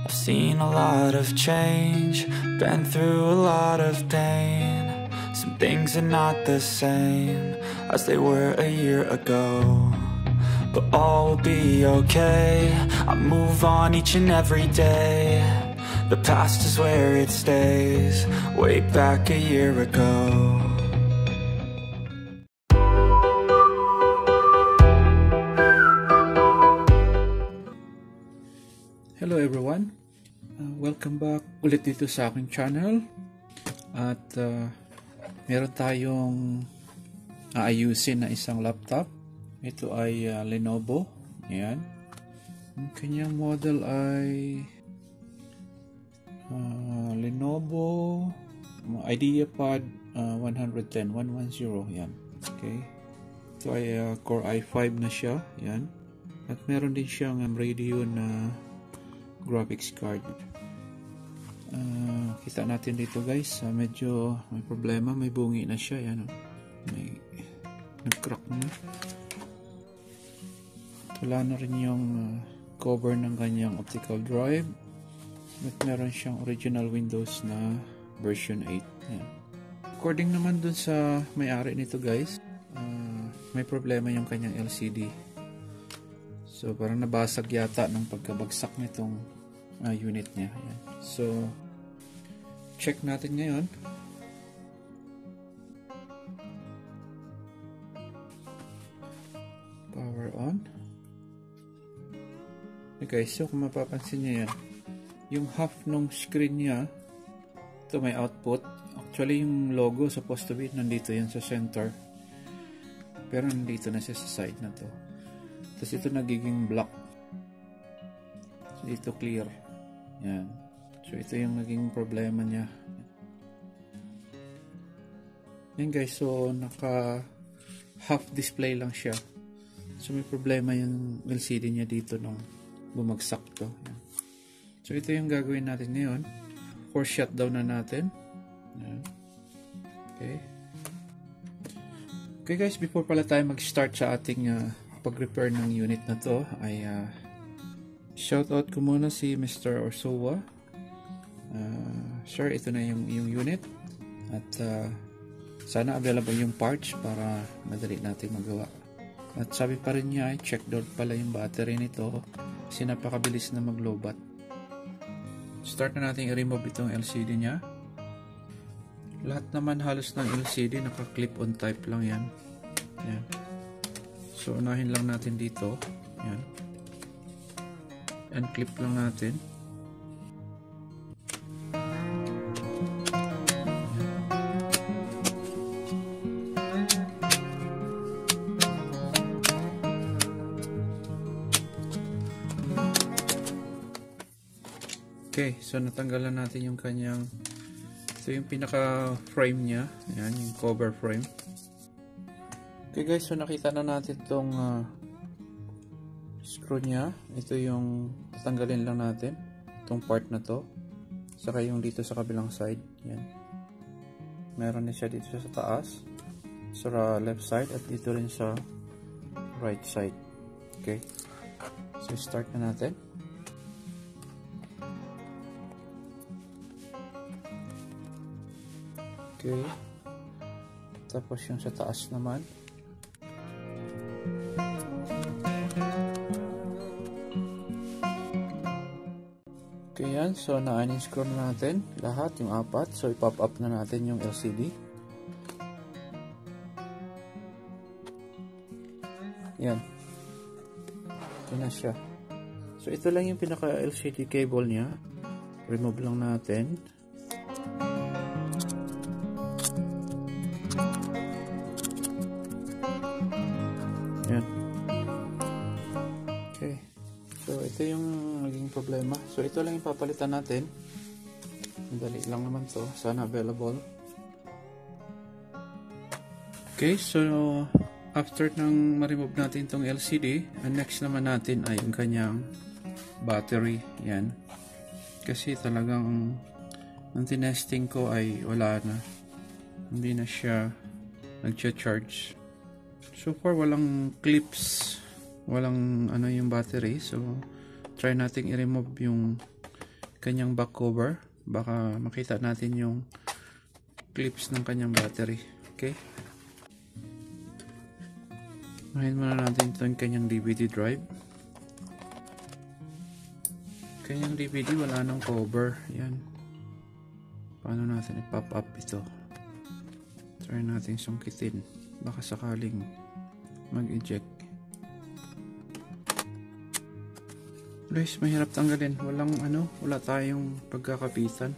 I've seen a lot of change, been through a lot of pain. Some things are not the same as they were a year ago, but all will be okay. I move on each and every day. The past is where it stays, way back a year ago. Hello everyone, welcome back ulit dito sa aking channel. At meron tayong aayusin na isang laptop. Ito ay Lenovo. Ayan. Ang kanyang model ay Lenovo IdeaPad 110. Yan. Okay. Ito ay Core i5 na siya. Yan. At meron din siyang Radeon na graphics card. Kita natin dito guys, medyo may problema, may bungi na siya. Yan, may nag-crack na. Wala na rin yung cover ng kanyang optical drive. At meron siyang original Windows na version 8. Yan. According naman dun sa may-ari nito guys, may problema yung kanyang LCD. So parang nabasag yata ng pagkabagsak nitong unit niya. Ayan. So check natin ngayon. Power on. Okay, so kung mapapansin niyo yan, yung half ng screen niya, ito may output. Actually yung logo supposed to be nandito yan sa center, pero nandito na siya sa side na to. Tapos ito nagiging black. So ito clear. Yan. So ito yung naging problema niya. Yan guys, so naka half display lang siya. So may problema yung LCD niya dito nung bumagsak to. Yan. So ito yung gagawin natin ngayon. Force shutdown na natin. Yan. Okay. Okay guys, before pala tayo mag-start sa ating pag-repair ng unit na to, ay shoutout ko muna si Mr. Orsowa. Sir, ito na yung unit. At sana available yung parts para madali natin magawa. At sabi pa rin niya, check daw pala yung battery nito kasi napakabilis na mag-lowbat. Start na natin i-remove itong LCD niya. Lahat naman halos ng LCD naka-clip-on type lang yan. Yan. So unahin lang natin dito. Yan. Unclip lang natin. Okay, so natanggalan natin yung kanyang, ito yung pinaka frame niya. Ayan, yung cover frame. Okay guys, so nakita na natin itong screw niya. Ito yung tatanggalin lang natin, itong part na to, saka yung dito sa kabilang side. Yan. Meron na siya dito sa taas, sa left side, at dito rin sa right side. Okay, so start na natin. Okay, tapos yung sa taas naman. Okay yan, so na-unscrew na natin lahat, yung apat. So i-pop up na natin yung LCD. Yan. Ito na siya. So ito lang yung pinaka LCD cable niya. Remove lang natin. Yan. Okay. So ito yung naging problema. So ito lang yung papalitan natin. Madali lang naman to. Sana available. Okay, so after nang ma-remove natin itong LCD, ang next naman natin ay yung kanyang battery. Yan. Kasi talagang ang tinesting ko ay wala na. Hindi na siya nag-charge. So far walang clips, walang ano yung battery. So try nating i-remove yung kanyang back cover. Baka makita natin yung clips ng kanyang battery. Okay. Ngayon muna natin ito yung kanyang DVD drive. Kanyang DVD wala nang cover. Yan. Paano natin i-pop up ito? Try natin sungkitin. Baka sakaling mag-eject. Guys, mahirap tanggalin. Wala tayong pagkakapitan.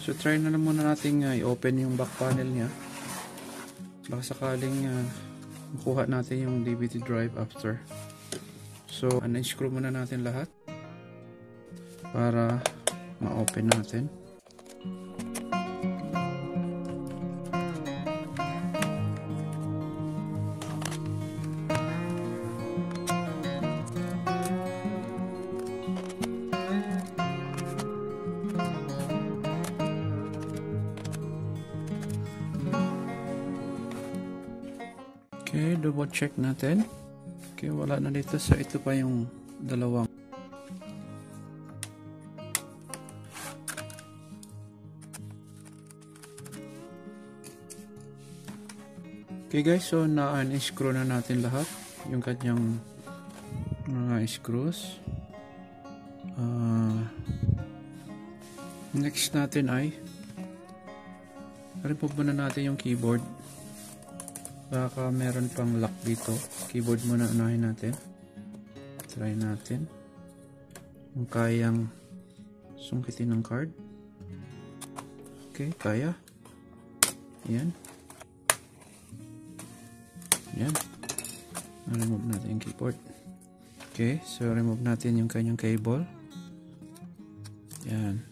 So try na lang muna natin i-open yung back panel niya. Baka sakaling makuha natin yung DVD drive after. So un-screw muna natin lahat para ma-open natin. Okay, double check natin. Okay, wala na dito. So, ito pa yung dalawang. Okay guys, so na-unscrew na natin lahat. Yung kanyang mga screws. Next natin ay remove muna natin yung keyboard. Baka meron pang lock dito. Keyboard muna unahin natin. Try natin. Kung kayang sungkitin ng card. Okay, kaya. Yan. Yan. Na-remove natin yung keyboard. Okay, so remove natin yung kanyang cable. Yan.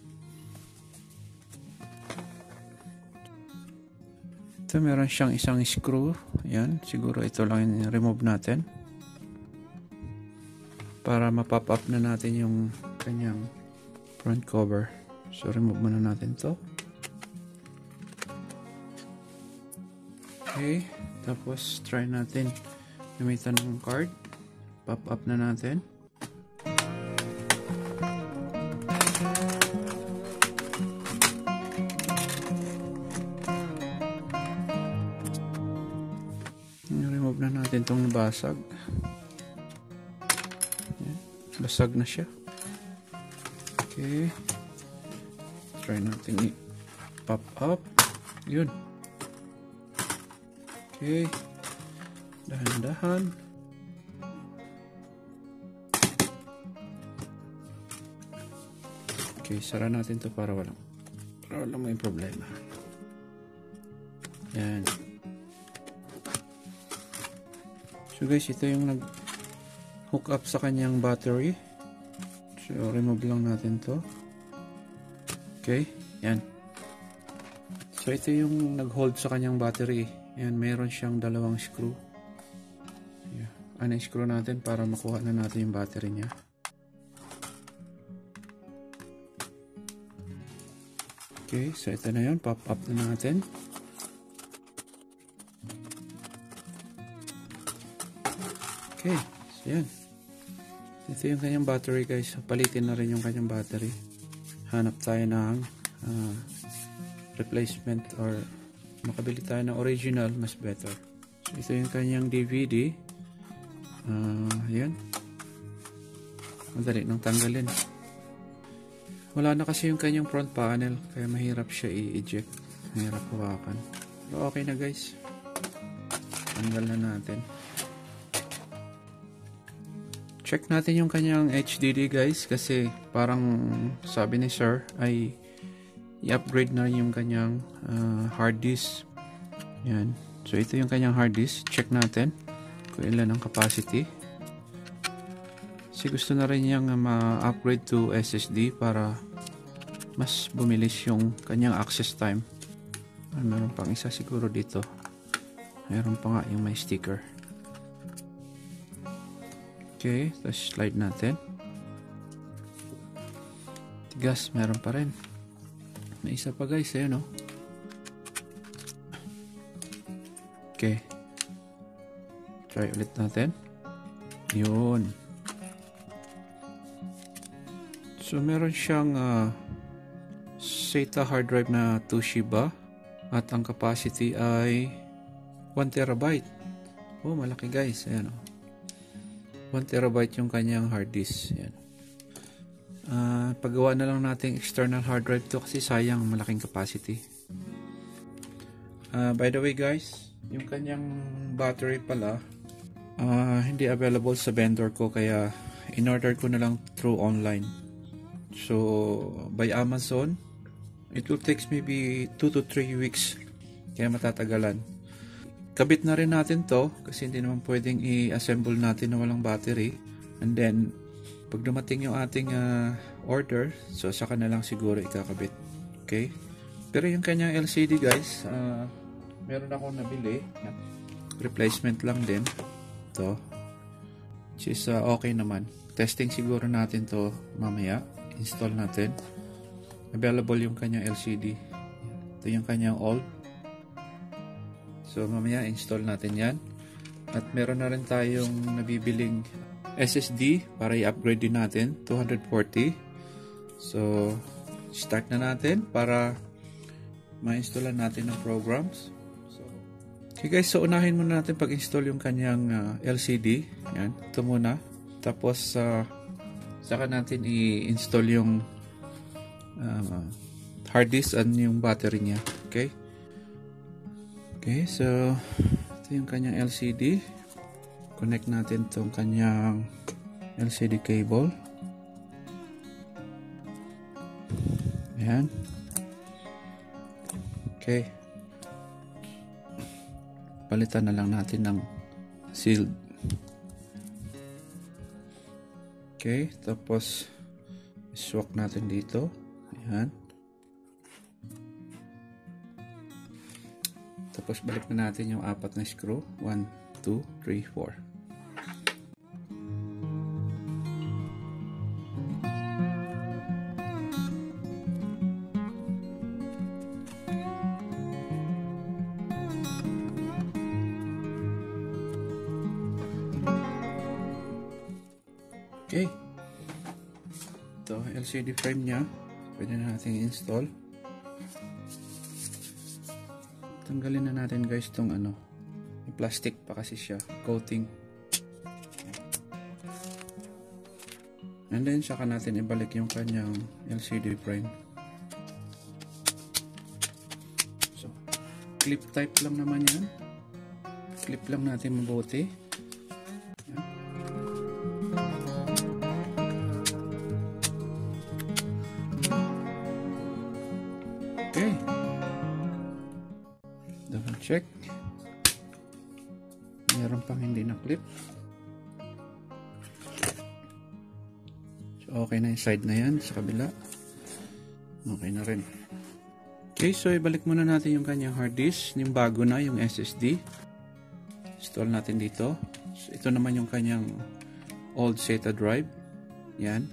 Ito, meron siyang isang screw. Yan, siguro ito lang yung remove natin. Para ma-pop up na natin yung kanyang front cover. So, remove muna natin to. Okay, tapos try natin gamitan ng card. Pop up na natin. Remove na natin itong basag. Basag na siya. Okay. Try natin i-pop up. Yun. Okay. Dahan-dahan. Okay, sara natin to para walang may problema. Yan. So guys, ito yung nag-hook up sa kanyang battery. So remove lang natin to. Okay, yan. So ito yung nag-hold sa kanyang battery. Yan, mayroon siyang dalawang screw. Yeah. Unscrew natin para makuha na natin yung battery niya. Okay, so ito na yun. Pop up na natin. Okay, so yan. Ito yung kanyang battery guys. Palitin na rin yung kanyang battery. Hanap tayo ng replacement or makabili tayo ng original, mas better. So ito yung kanyang DVD. Yan. Madali nang tanggalin. Wala na kasi yung kanyang front panel, kaya mahirap siya i-eject. Mahirap hawakan. Pero okay na guys. Tanggal na natin. Check natin yung kanyang HDD guys, kasi parang sabi ni sir ay i-upgrade na yung kanyang hard disk. Yan. So ito yung kanyang hard disk. Check natin kung ilan ang capacity. Kasi gusto na rin niyang ma-upgrade to SSD para mas bumilis yung kanyang access time. Meron pang isa siguro dito. Meron pa nga yung may sticker. Okay, tapos slide natin. Tigas, meron pa rin. May isa pa guys, ayun oh. Okay. Try ulit natin. Yun. So meron siyang SATA hard drive na Toshiba at ang capacity ay 1 terabyte. Oh, malaki guys. Ayan o. 1 terabyte yung kanyang hard disk. Ayan. Paggawa na lang natin external hard drive to kasi sayang malaking capacity. By the way guys, yung kanyang battery pala hindi available sa vendor ko kaya in-order ko na lang through online. So by Amazon, it will take maybe 2 to 3 weeks kaya matatagalan. Kabit na rin natin to kasi hindi naman pwedeng i-assemble natin na walang battery, and then pag dumating yung ating order, so saka na lang siguro ikakabit. Okay? Pero yung kanyang LCD guys, meron akong nabili. Replacement lang din. To. Which is okay naman. Testing siguro natin to mamaya. Install natin. Available yung kanyang LCD. Ito yung kanyang old. So mamaya install natin yan. At meron na rin tayong nabibiling SSD para i-upgrade din natin, 240. So start na natin para ma-installan natin ng programs. Okay guys, so unahin muna natin pag-install yung kanyang LCD. Yan, ito muna. Tapos saka natin i-install yung hard disk and yung battery niya. Okay? Okay, so ito yung kanyang LCD. Connect natin itong kanyang LCD cable. Ayan. Okay. Palitan na lang natin ng sealed. Okay, tapos swak natin dito. Ayan. Tapos balik na natin yung 4 na screw. 1, 2, 3, 4. Okay. Ito, LCD frame niya. Pwede na natin install. Tanggalin na natin guys itong may plastic pa kasi siya. Coating. And then, saka natin ibalik yung kanyang LCD frame. So, clip type lang naman yan. Clip lang natin mabuti. Okay. Double check. Meron pang hindi na clip. So, okay na yung side na yan sa kabila. Okay na rin. Okay, so ibalik muna natin yung kanyang hard disk. Yung bago na, yung SSD. Install natin dito. So, ito naman yung kanyang old SATA drive. Yan.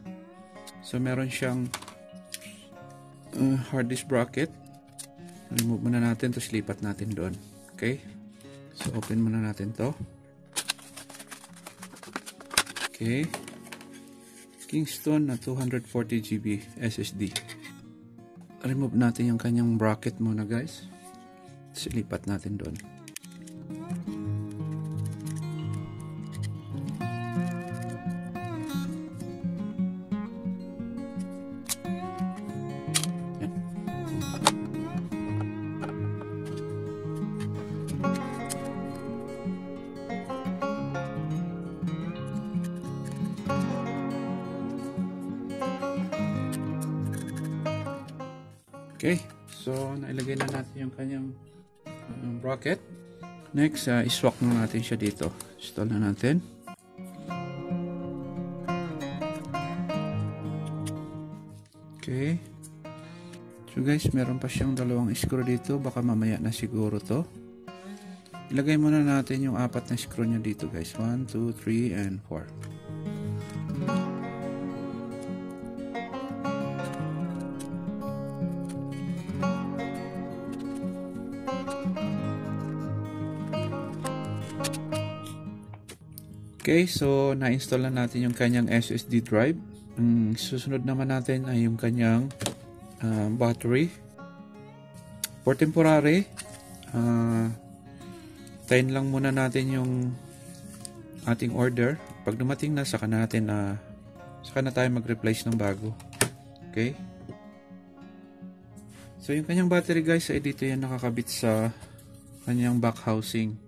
So, meron siyang hard disk bracket. Remove muna natin, tapos lipat natin doon. Okay? So, open muna natin to. Okay. Kingston na 240GB SSD. Remove natin yung kanyang bracket muna guys. Tapos lipat natin doon. Okay, so nailagay na natin yung kanyang bracket. Next, iswak na natin siya dito. Install na natin. Okay. So guys, meron pa siyang dalawang screw dito. Baka mamaya na siguro to. Ilagay muna natin yung 4 na screw niya dito guys. 1, 2, 3, and 4. Okay, so na-install na natin yung kanyang SSD drive. Ang susunod naman natin ay yung kanyang battery. For temporary, tayin lang muna natin yung ating order. Pag dumating na, saka na tayo mag-replace ng bago. Okay? So yung kanyang battery guys ay dito yan nakakabit sa kanyang back housing.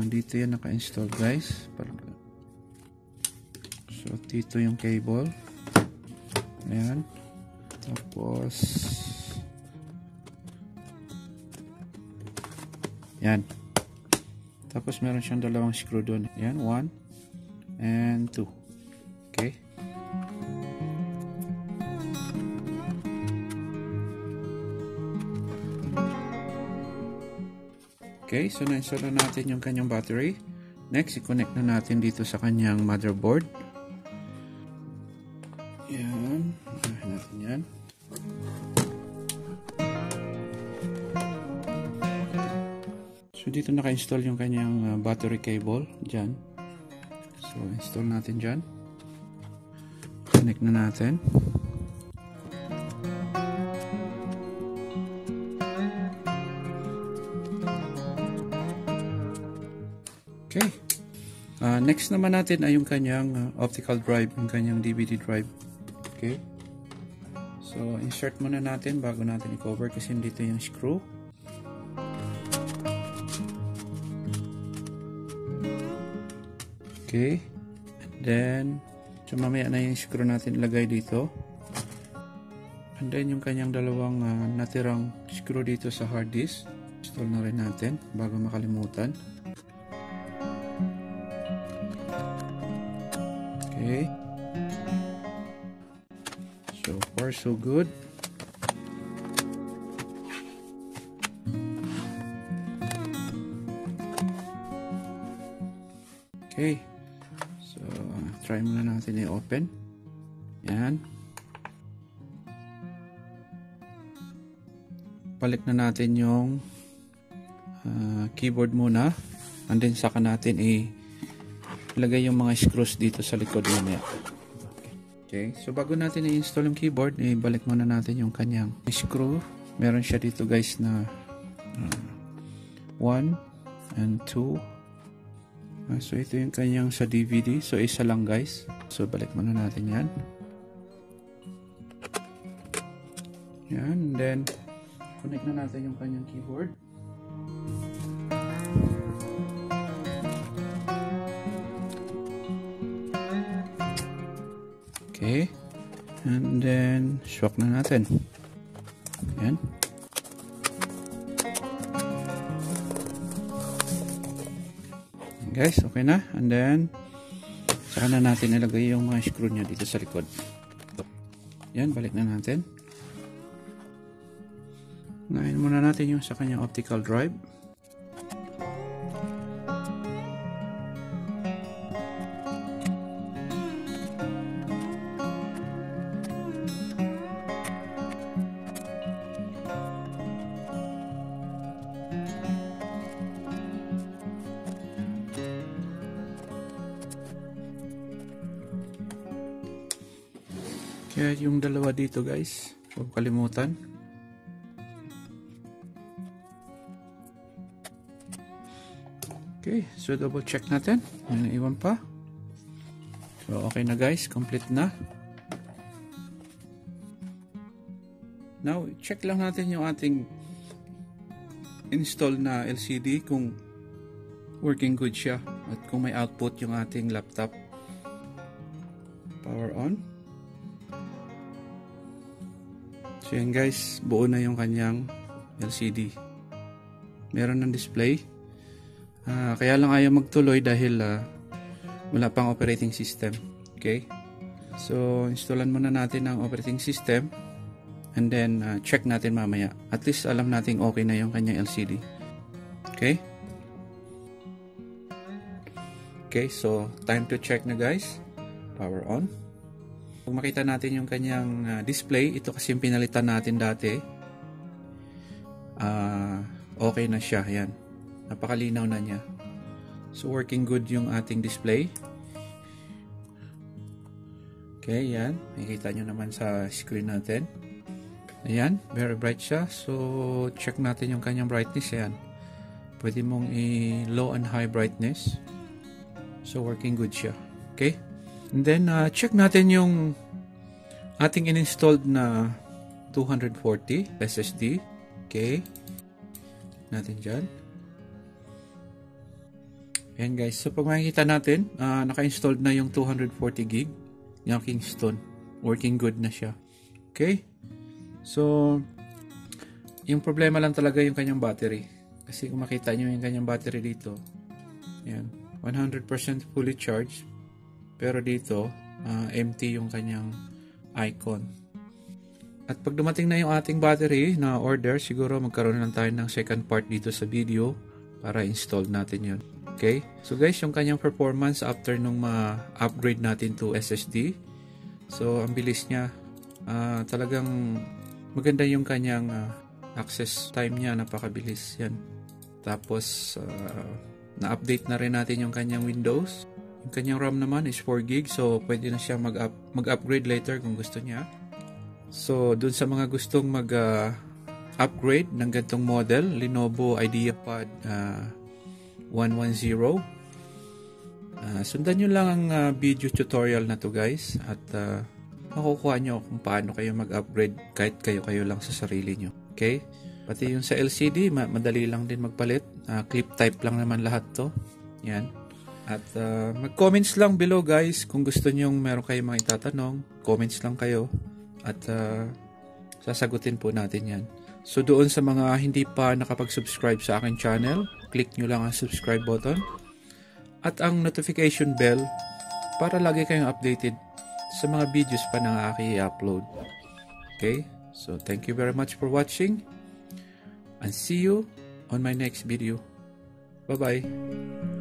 Dito yan naka-install guys. So dito yung cable. Ayan. Tapos yan. Tapos meron siyang dalawang screw doon. Ayan, 1 and 2. Okay. Okay, so na-install na natin yung kanyang battery. Next, i-connect na natin dito sa kanyang motherboard. Yan. Unahin natin yan. So, dito naka-install yung kanyang battery cable. Dyan. So, install natin dyan. Connect na natin. Okay. Next naman natin ay yung kanyang optical drive, yung kanyang DVD drive. Okay. So, insert muna natin bago natin i-cover kasi dito yung screw. Okay. And then, so mamaya na yung screw natin ilagay dito. And then, yung kanyang dalawang natirang screw dito sa hard disk. Install na rin natin bago makalimutan. Okay. So far so good. Okay. So try muna natin i-open. Yan. Balik na natin yung keyboard muna. And then saka natin ilagay yung mga screws dito sa likod niya. Okay, so bago natin i-install yung keyboard, ibalik muna natin yung kanyang screw. Meron siya dito guys na 1 and 2. So ito yung kanyang sa DVD. So isa lang guys. So balik muna natin yan. Yan, and then connect na natin yung kanyang keyboard. Okay, and then swak na natin. Ayan. Guys, okay na. And then saka na natin ilagay yung mga screw niya dito sa likod. Yan, balik na natin. Ngayon muna natin yung sa kanyang optical drive. Kaya yung dalawa dito guys, huwag kalimutan. Okay, so double check natin. May naiwan pa. So okay na guys, complete na. Now, check lang natin yung ating install na LCD kung working good siya at kung may output yung ating laptop. Power on. So yan guys, buo na yung kanyang LCD. Meron ng display. Kaya lang ayaw magtuloy dahil wala pang operating system. Okay? So, installan muna natin ang operating system and then check natin mamaya. At least alam natin okay na yung kanyang LCD. Okay? Okay, so time to check na guys. Power on. Kung makita natin yung kanyang display, ito kasi yung pinalitan natin dati. Okay na siya. Yan. Napakalinaw na niya. So working good yung ating display. Okay, yan. Makikita nyo naman sa screen natin. Ayan, very bright siya. So, check natin yung kanyang brightness. Ayan. Pwede mong i-low and high brightness. So, working good siya. Okay? And then, check natin yung ating in-installed na 240 SSD. Okay? Natin dyan. Ayan guys. So, pag makikita natin, naka-installed na yung 240 gig. Yung Kingston. Working good na siya. Okay? So, yung problema lang talaga yung kanyang battery. Kasi kung makita nyo yung kanyang battery dito, ayan, 100% fully charged. Pero dito, empty yung kanyang icon. At pag dumating na yung ating battery na order, siguro magkaroon lang tayo ng second part dito sa video para install natin yun. Okay? So guys, yung kanyang performance after nung ma-upgrade natin to SSD. So, ang bilis niya. Talagang maganda yung kanyang access time niya. Napakabilis yan. Tapos, na-update na rin natin yung kanyang Windows. Yung kanyang RAM naman is 4 GB. So, pwede na siya mag-upgrade later kung gusto niya. So, dun sa mga gustong mag-upgrade ng gantong model, Lenovo IdeaPad 110. Sundan nyo lang ang video tutorial na to guys at makukuha nyo kung paano kayo mag-upgrade kahit kayo lang sa sarili nyo. Okay? Pati yung sa LCD, madali lang din magpalit. Clip type lang naman lahat to. Yan. At mag-comments lang below guys kung gusto nyo meron kayong mga itatanong. Comments lang kayo at sasagutin po natin yan. So doon sa mga hindi pa nakapag-subscribe sa akin channel, click nyo lang ang subscribe button at ang notification bell para lagi kayong updated sa mga videos pa na aking i-upload. Okay? So thank you very much for watching and see you on my next video. Bye-bye!